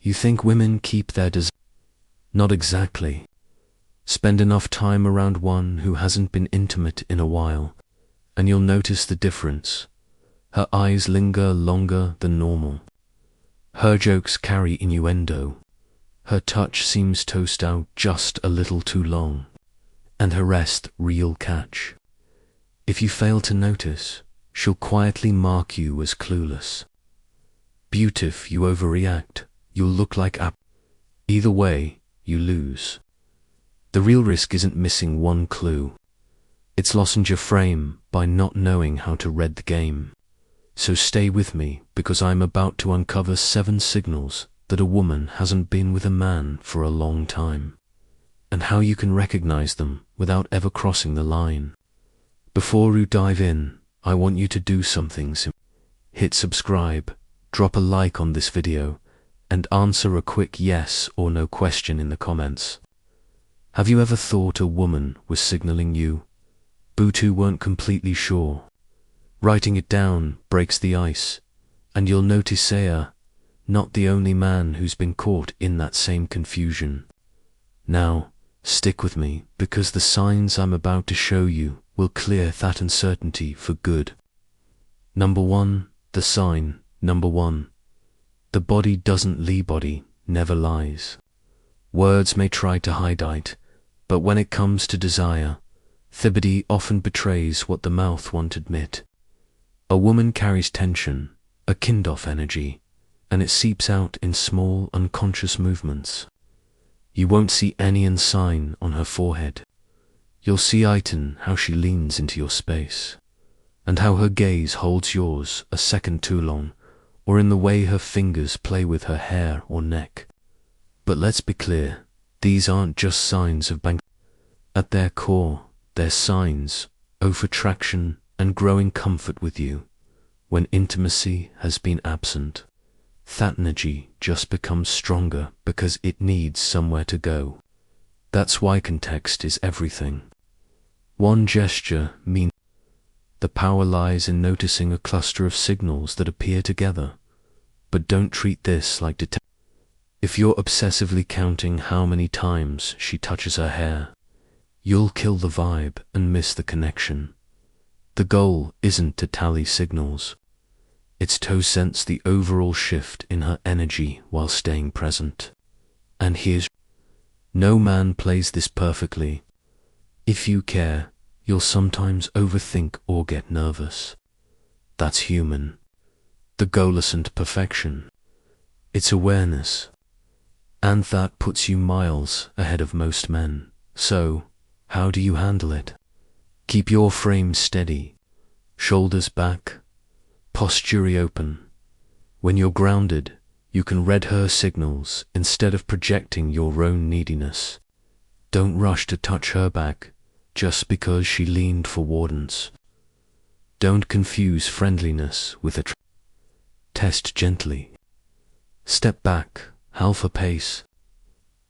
You think women keep their desire? Not exactly. Spend enough time around one who hasn't been intimate in a while, and you'll notice the difference. Her eyes linger longer than normal. Her jokes carry innuendo. Her touch seems tossed out just a little too long, and her rest real catch. If you fail to notice, she'll quietly mark you as clueless. If you overreact, you'll look like either way, you lose. The real risk isn't missing one clue. It's losing your frame by not knowing how to read the game. So stay with me, because I'm about to uncover 7 signals that a woman hasn't been with a man for a long time, and how you can recognize them without ever crossing the line. Before we dive in, I want you to do something simple. Hit subscribe, drop a like on this video, and answer a quick yes or no question in the comments. Have you ever thought a woman was signaling you, but you weren't completely sure? Writing it down breaks the ice, and you'll notice you're not the only man who's been caught in that same confusion. Now, stick with me, because the signs I'm about to show you will clear that uncertainty for good. Number 1, the sign. Number 1. The body doesn't lie. Body never lies. Words may try to hide it, but when it comes to desire, the body often betrays what the mouth won't admit. A woman carries tension, a kind-of energy, and it seeps out in small, unconscious movements. You won't see any sign on her forehead. You'll see it in how she leans into your space, and how her gaze holds yours a second too long, or in the way her fingers play with her hair or neck. But let's be clear, these aren't just signs of bang. At their core, they're signs of attraction and growing comfort with you. When intimacy has been absent, that energy just becomes stronger because it needs somewhere to go. That's why context is everything. One gesture means the power lies in noticing a cluster of signals that appear together. But don't treat this like detection. If you're obsessively counting how many times she touches her hair, you'll kill the vibe and miss the connection. The goal isn't to tally signals. It's to sense the overall shift in her energy while staying present. And no man plays this perfectly. If you care, you'll sometimes overthink or get nervous. That's human. The goal isn't perfection. It's awareness. And that puts you miles ahead of most men. So, how do you handle it? Keep your frame steady, shoulders back, posture open. When you're grounded, you can read her signals instead of projecting your own neediness. Don't rush to touch her back just because she leaned for wardens. Don't confuse friendliness with test gently. Step back, half a pace.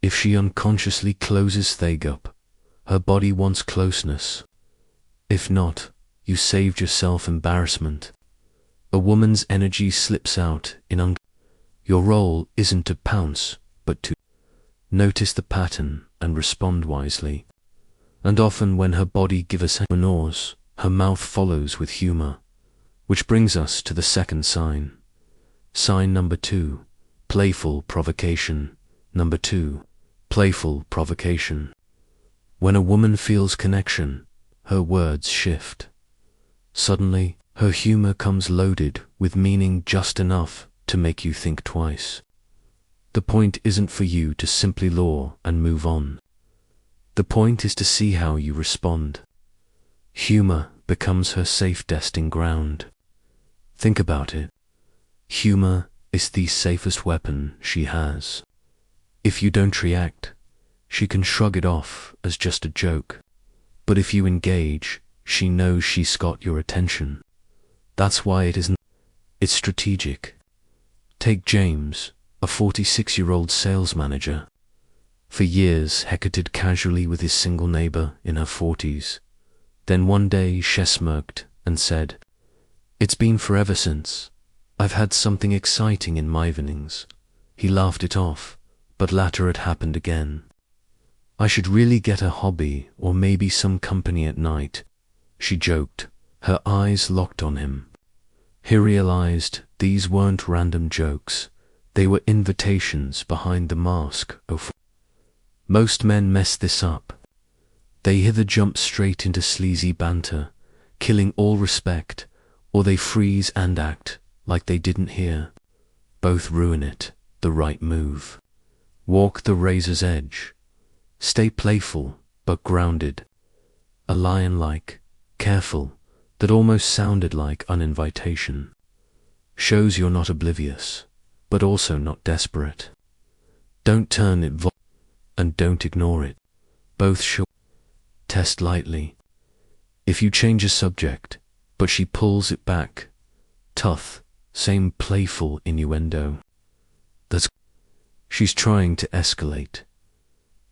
If she unconsciously closes up, her body wants closeness. If not, you saved yourself embarrassment. A woman's energy slips out in Your role isn't to pounce, but to notice the pattern and respond wisely. And often when her body gives us nose, her mouth follows with humor. Which brings us to the second sign. Sign number 2, playful provocation. Number 2, playful provocation. When a woman feels connection, her words shift. Suddenly, her humor comes loaded with meaning just enough to make you think twice. The point isn't for you to simply lure and move on. The point is to see how you respond. Humor becomes her safe testing ground. Think about it. Humor is the safest weapon she has. If you don't react, she can shrug it off as just a joke. But if you engage, she knows she's got your attention. That's why it's strategic. Take James, a 46-year-old sales manager. For years heckled casually with his single neighbor in her 40s. Then one day she smirked and said, "It's been forever since I've had something exciting in my evenings. He laughed it off, but later it happened again. I should really get a hobby or maybe some company at night, she joked, her eyes locked on him. He realized these weren't random jokes, they were invitations behind the mask of. Most men mess this up. They either jump straight into sleazy banter, killing all respect, or they freeze and act like they didn't hear. Both ruin it. The right move. Walk the razor's edge. Stay playful, but grounded. A lion-like, careful, that almost sounded like an invitation. Shows you're not oblivious, but also not desperate. Don't turn it and don't ignore it. Both show. Test lightly. If you change a subject, but she pulls it back, tough, same playful innuendo. She's trying to escalate.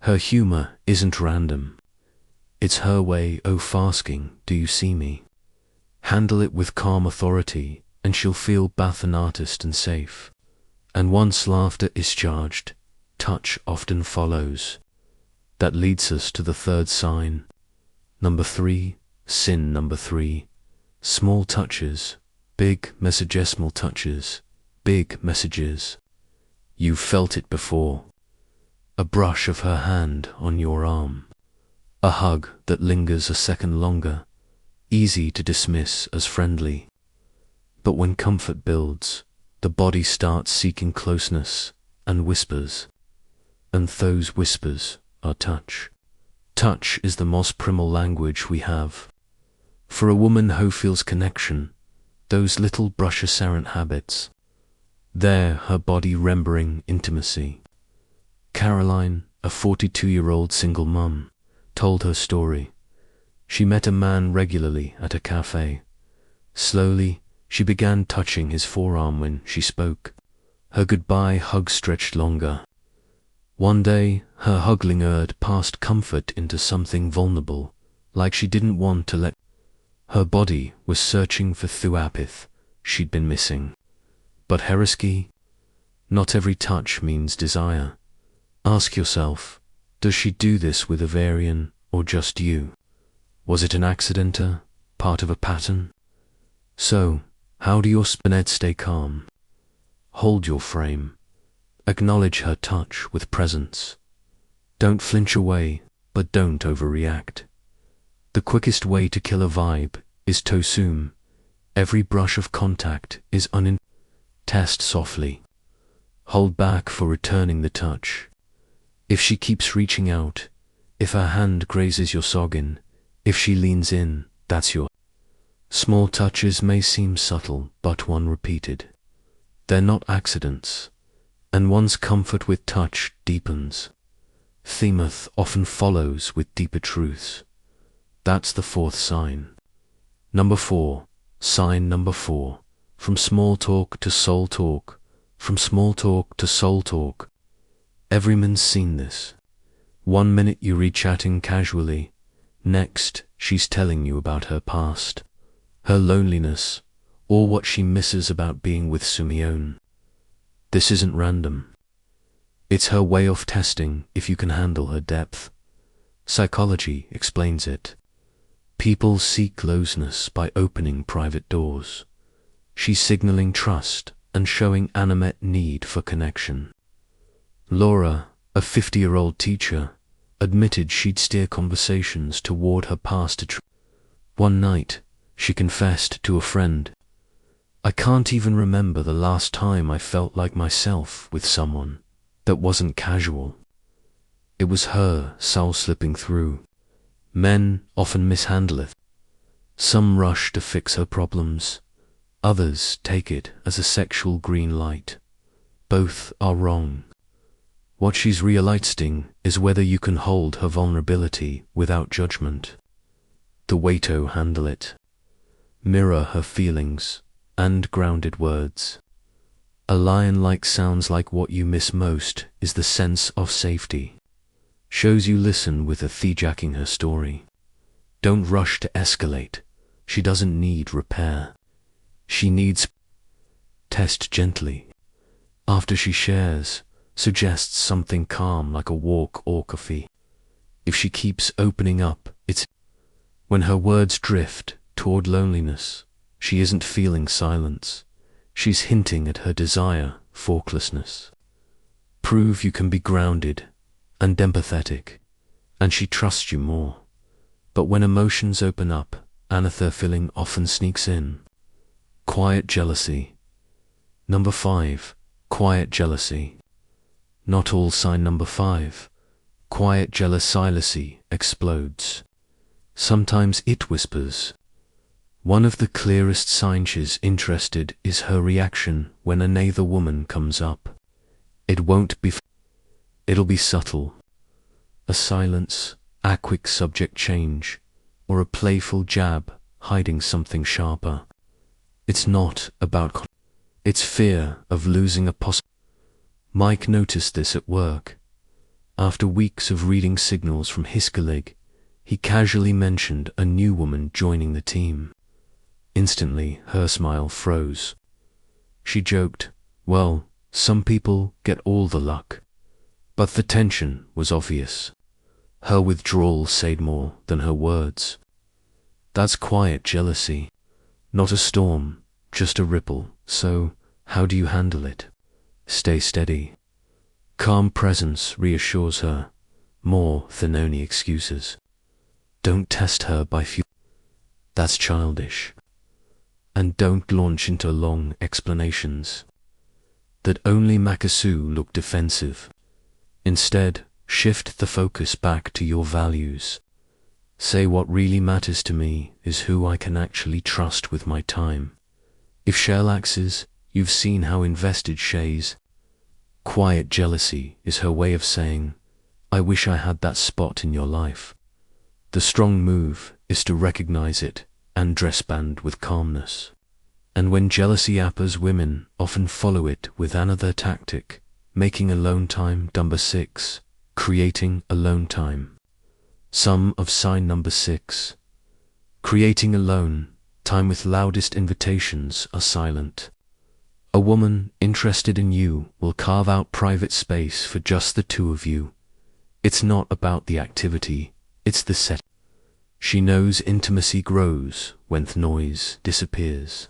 Her humor isn't random. It's her way of asking, do you see me? Handle it with calm authority, and she'll feel both an artist and safe. And once laughter is charged, touch often follows. That leads us to the third sign. Number 3, sin number 3. Small touches, big messages, small touches, big messages. You've felt it before. A brush of her hand on your arm. A hug that lingers a second longer, easy to dismiss as friendly. But when comfort builds, the body starts seeking closeness and whispers. And those whispers are touch. Touch is the most primal language we have. For a woman who feels connection, those little brushes aren't habits. There, her body remembering intimacy. Caroline, a 42-year-old single mum, told her story. She met a man regularly at a cafe. Slowly, she began touching his forearm when she spoke. Her goodbye hug stretched longer. One day, her hug lingered past comfort into something vulnerable, like she didn't want to let. Her body was searching for thuapith she'd been missing. But Heresky, not every touch means desire. Ask yourself, does she do this with a variant or just you? Was it an accident, part of a pattern? So, how do your spinet stay calm? Hold your frame. Acknowledge her touch with presence. Don't flinch away, but don't overreact. The quickest way to kill a vibe is to assume. Every brush of contact is Test softly. Hold back for returning the touch. If she keeps reaching out, if her hand grazes your soggin, if she leans in, that's your. Small touches may seem subtle, but when repeated, they're not accidents. And one's comfort with touch deepens. Themeth often follows with deeper truths. That's the fourth sign. Number 4. Sign number 4. From small talk to soul talk. From small talk to soul talk. Everyman's seen this. 1 minute you re-chatting casually. Next, she's telling you about her past. Her loneliness, or what she misses about being with Simeone. This isn't random. It's her way of testing if you can handle her depth. Psychology explains it. People seek closeness by opening private doors. She's signaling trust and showing animate need for connection. Laura, a 50-year-old teacher, admitted she'd steer conversations toward her past. One night, she confessed to a friend, "I can't even remember the last time I felt like myself with someone that wasn't casual." It was her soul slipping through. Men often mishandle it. Some rush to fix her problems. Others take it as a sexual green light. Both are wrong. What she's realizing is whether you can hold her vulnerability without judgment. The way to handle it. Mirror her feelings and grounded words. A lion-like sounds like what you miss most is the sense of safety. Shows you listen with a thee-jacking her story. Don't rush to escalate. She doesn't need repair. She needs. Test gently. After she shares, suggests something calm like a walk or coffee. If she keeps opening up, it's when her words drift toward loneliness, she isn't feeling silence. She's hinting at her desire for closeness. Prove you can be grounded and empathetic, and she trusts you more. But when emotions open up, another feeling often sneaks in. Quiet jealousy. Number 5. Quiet jealousy. Not all sign number 5. Quiet jealousy explodes. Sometimes it whispers. One of the clearest signs she's interested is her reaction when another woman comes up. It'll be subtle. A silence, a quick subject change, or a playful jab hiding something sharper. It's not about it's fear of losing a Mike noticed this at work. After weeks of reading signals from his colleague, he casually mentioned a new woman joining the team. Instantly, her smile froze. She joked, "Well, some people get all the luck." But the tension was obvious. Her withdrawal said more than her words. That's quiet jealousy. Not a storm, just a ripple. So, how do you handle it? Stay steady. Calm presence reassures her, more than only excuses. Don't test her by that's childish. And don't launch into long explanations that only make Makasu look defensive. Instead, shift the focus back to your values. Say what really matters to me is who I can actually trust with my time. If she relaxes, you've seen how invested she is. Quiet jealousy is her way of saying, I wish I had that spot in your life. The strong move is to recognize it and dress band with calmness. And when jealousy appers, women often follow it with another tactic, making alone time. Number 6. Creating alone time. Some of sign number 6. Creating alone time with loudest invitations are silent. A woman interested in you will carve out private space for just the two of you. It's not about the activity, it's the set. She knows intimacy grows when the noise disappears.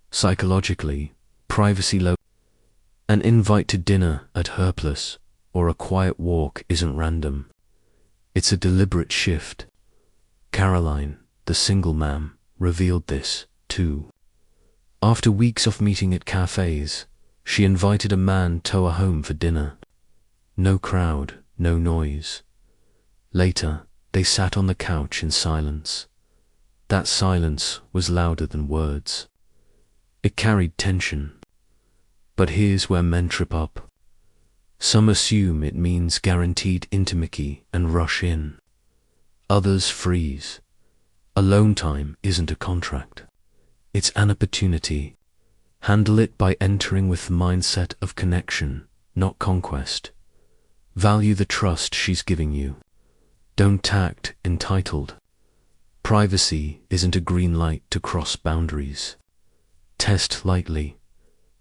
Psychologically, privacy low. An invite to dinner at her place or a quiet walk isn't random. It's a deliberate shift. Caroline, the single ma'am, revealed this, too. After weeks of meeting at cafes, she invited a man to her home for dinner. No crowd, no noise. Later, they sat on the couch in silence. That silence was louder than words. It carried tension. But here's where men trip up. Some assume it means guaranteed intimacy and rush in. Others freeze. Alone time isn't a contract. It's an opportunity. Handle it by entering with the mindset of connection, not conquest. Value the trust she's giving you. Don't act entitled. Privacy isn't a green light to cross boundaries. Test lightly.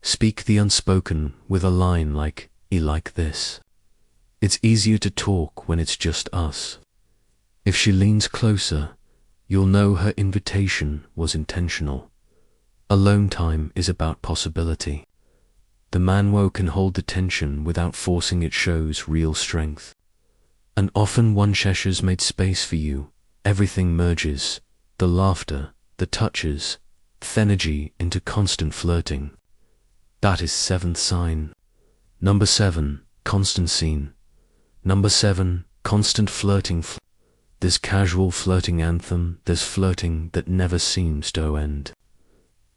Speak the unspoken with a line like, "I like this." It's easier to talk when it's just us. If she leans closer, you'll know her invitation was intentional. Alone time is about possibility. The manwo can hold the tension without forcing it, shows real strength. And often once Cheshire's made space for you, everything merges, the laughter, the touches, the energy into constant flirting. That is 7th sign. Number 7, constant scene. Number 7, constant flirting. There's casual flirting anthem, there's flirting that never seems to end.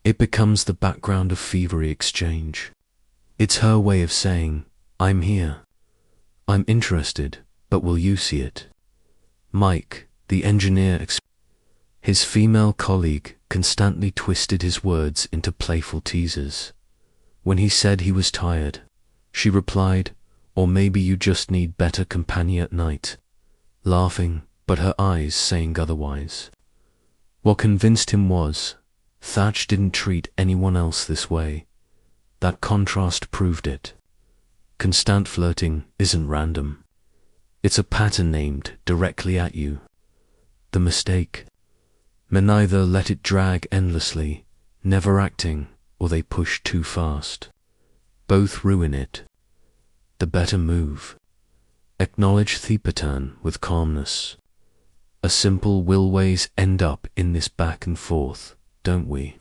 It becomes the background of fevery exchange. It's her way of saying, I'm here. I'm interested, but will you see it? Mike, the engineer, his female colleague constantly twisted his words into playful teasers. When he said he was tired, she replied, or maybe you just need better company at night, laughing, but her eyes saying otherwise. What convinced him was, Thatch didn't treat anyone else this way. That contrast proved it. Constant flirting isn't random. It's a pattern aimed directly at you. The mistake: men either let it drag endlessly, never acting, or they push too fast. Both ruin it. The better move: acknowledge the pattern with calmness. A simple "we'll ways end up in this back and forth, don't we?"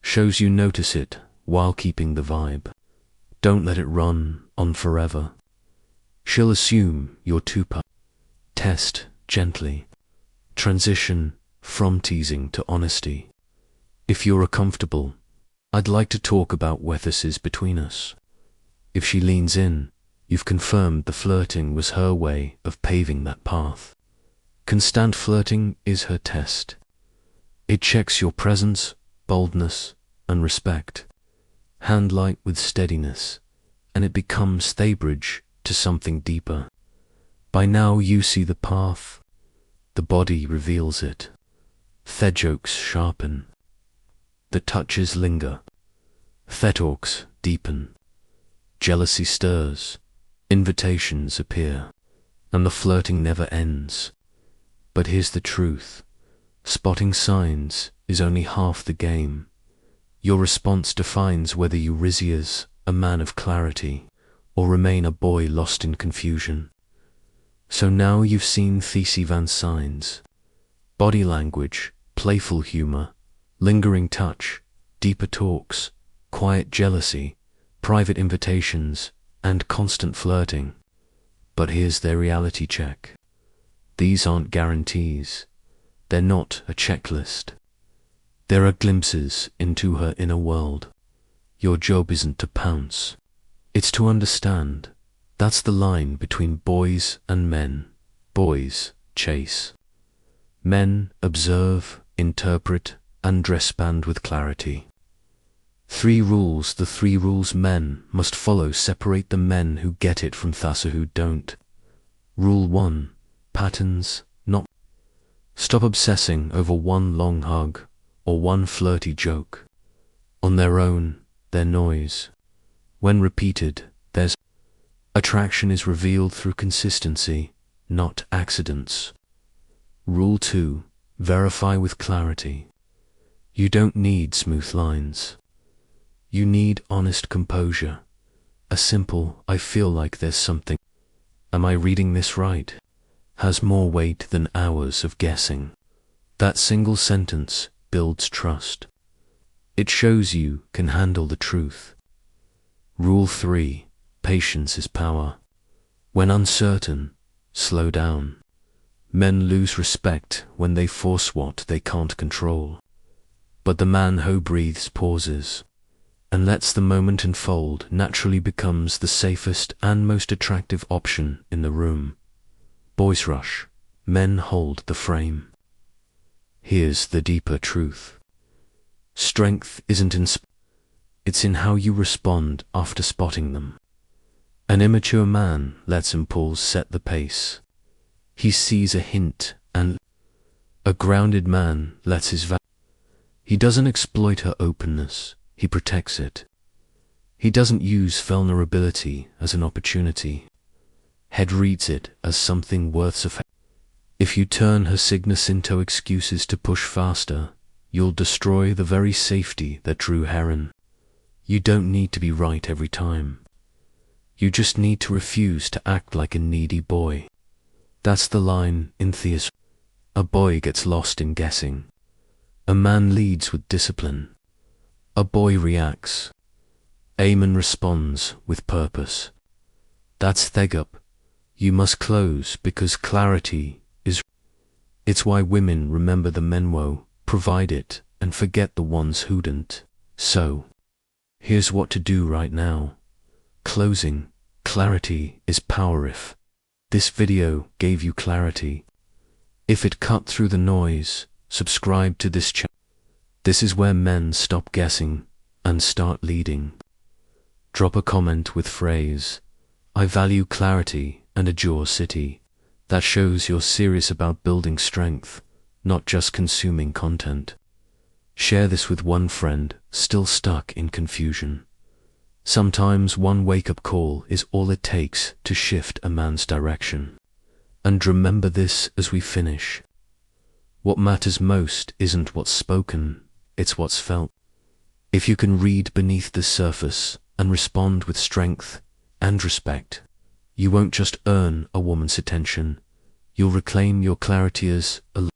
shows you notice it while keeping the vibe. Don't let it run on forever. She'll assume you're too Test gently. Transition from teasing to honesty. If you're uncomfortable, I'd like to talk about what this is between us. If she leans in, you've confirmed the flirting was her way of paving that path. Constant flirting is her test. It checks your presence, boldness, and respect. Handle it with steadiness, and it becomes the bridge to something deeper. By now you see the path. The body reveals it. The jokes sharpen. The touches linger. The talks deepen. Jealousy stirs. Invitations appear. And the flirting never ends. But here's the truth: spotting signs is only half the game. Your response defines whether you rise as a man of clarity or remain a boy lost in confusion. So now you've seen Thesey Van's signs: body language, playful humor, lingering touch, deeper talks, quiet jealousy, private invitations, and constant flirting. But here's their reality check. These aren't guarantees. They're not a checklist. There are glimpses into her inner world. Your job isn't to pounce. It's to understand. That's the line between boys and men. Boys chase. Men observe, interpret, and respond with clarity. The 3 rules men must follow separate the men who get it from those who don't. Rule 1: patterns, not. Stop obsessing over one long hug or one flirty joke. On their own, they're noise. When repeated, there's attraction is revealed through consistency, not accidents. Rule 2: verify with clarity. You don't need smooth lines. You need honest composure. A simple "I feel like there's something. Am I reading this right?" has more weight than hours of guessing. That single sentence builds trust. It shows you can handle the truth. Rule 3: patience is power. When uncertain, slow down. Men lose respect when they force what they can't control. But the man who breathes, pauses, and lets the moment unfold naturally becomes the safest and most attractive option in the room. Boys rush. Men hold the frame. Here's the deeper truth. Strength isn't it's in how you respond after spotting them. An immature man lets impulse set the pace. He sees a hint and a grounded man lets his He doesn't exploit her openness, he protects it. He doesn't use vulnerability as an opportunity. Head reads it as something worth of. If you turn her sickness into excuses to push faster, you'll destroy the very safety that drew Heron. You don't need to be right every time. You just need to refuse to act like a needy boy. That's the line in theism. A boy gets lost in guessing. A man leads with discipline. A boy reacts. A man responds with purpose. That's Thegup. You must close because clarity is. It's why women remember the men who provide it and forget the ones who don't. So, here's what to do right now. Closing. Clarity is power. If this video gave you clarity, if it cut through the noise, subscribe to this channel. This is where men stop guessing and start leading. Drop a comment with phrase, "I value clarity and adore city." That shows you're serious about building strength, not just consuming content. Share this with one friend still stuck in confusion. Sometimes one wake-up call is all it takes to shift a man's direction. And remember this as we finish. What matters most isn't what's spoken, it's what's felt. If you can read beneath the surface and respond with strength and respect, you won't just earn a woman's attention, you'll reclaim your clarity as a